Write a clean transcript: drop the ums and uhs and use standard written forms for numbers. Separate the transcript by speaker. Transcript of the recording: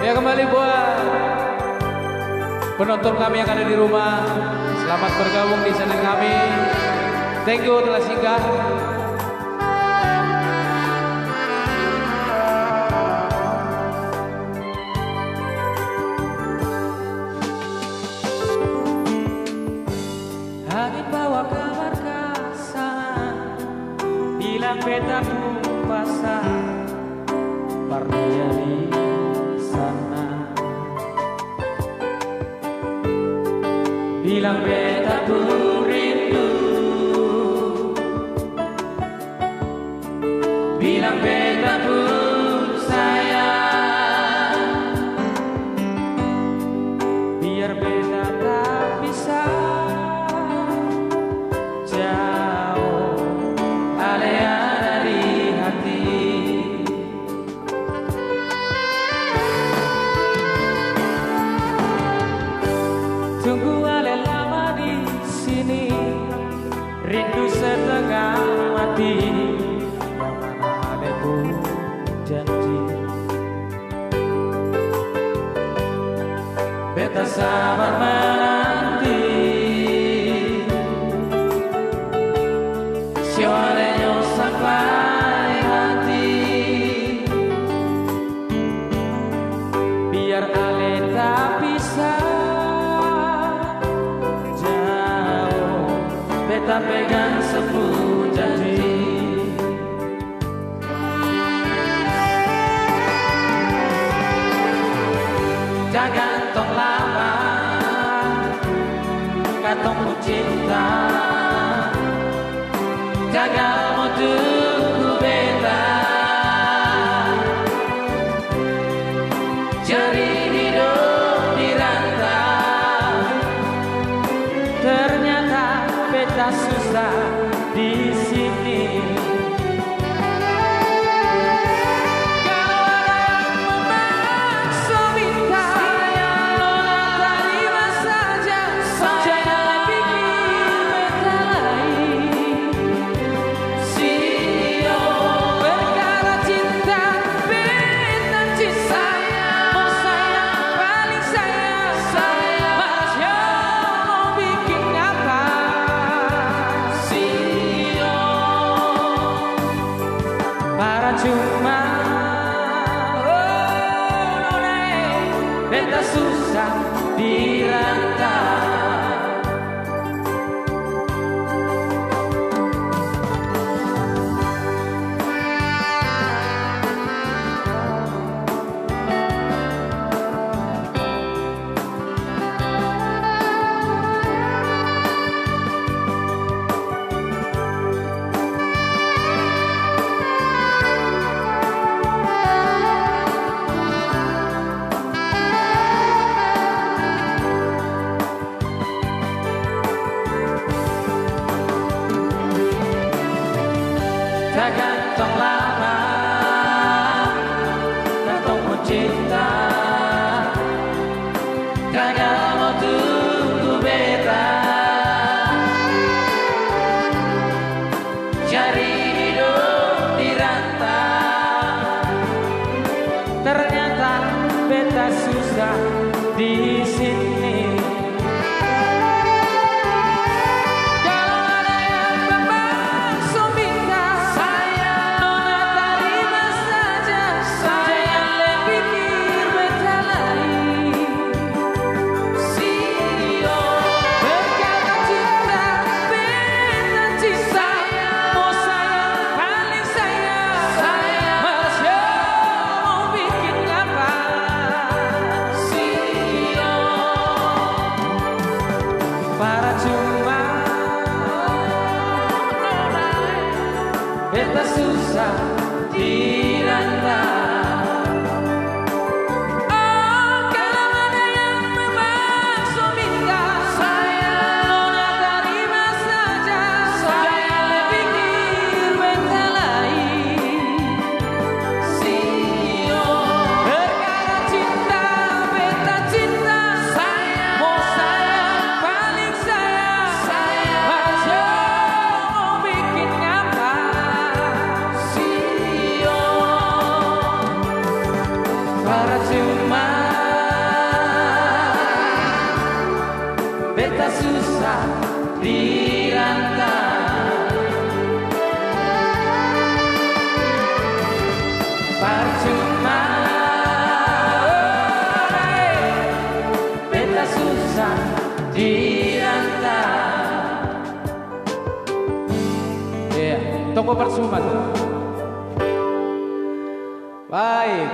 Speaker 1: Ya kembali buat penonton kami yang ada di rumah, selamat bergabung di channel kami. Thank you telah singgah.
Speaker 2: Angin bawa kabar kasar, bilang beta pun pasar, pardia di sana. Bilang beta pun rindu, bilang beta pun sayang, biar beta tak bisa jauh alea dari hati. Tunggu ale lama di sini, rindu setengah mati. Yang mana ale pun janji, beta sabar menanti. Suaranya sampai hati, biar ale tak bisa jauh, beta pegang sepuluh janji. Jangan tong lama, katong cinta. Jaga mutuku beta, cari hidup di rantau. Ternyata beta susah di sini. Kalau ada yang memaksa minta, nona terima saja. Jangan pikir beta lain. Perkara cinta, beta cinta. Mau sayang, paling sayang. Manusia mau bikin apa? Para cuma nona, beta susah dirantau. Jangan tong lama, katong mau cinta. Jangan mau tunggu beta, cari hidup di rantau. Ternyata beta susah di sini. Para cuma beta susah dirantau. Oh, kalau ada yang memaksa minta, sayang nona terima saja. Jangan pikir beta lain. Perkara cinta, beta cinta. Mau sayang, paling sayang. Manusia mau bikin apa? susah dirantau. Percuma beta susah dirantau.
Speaker 1: Iya, toko percuma tuh. Baik.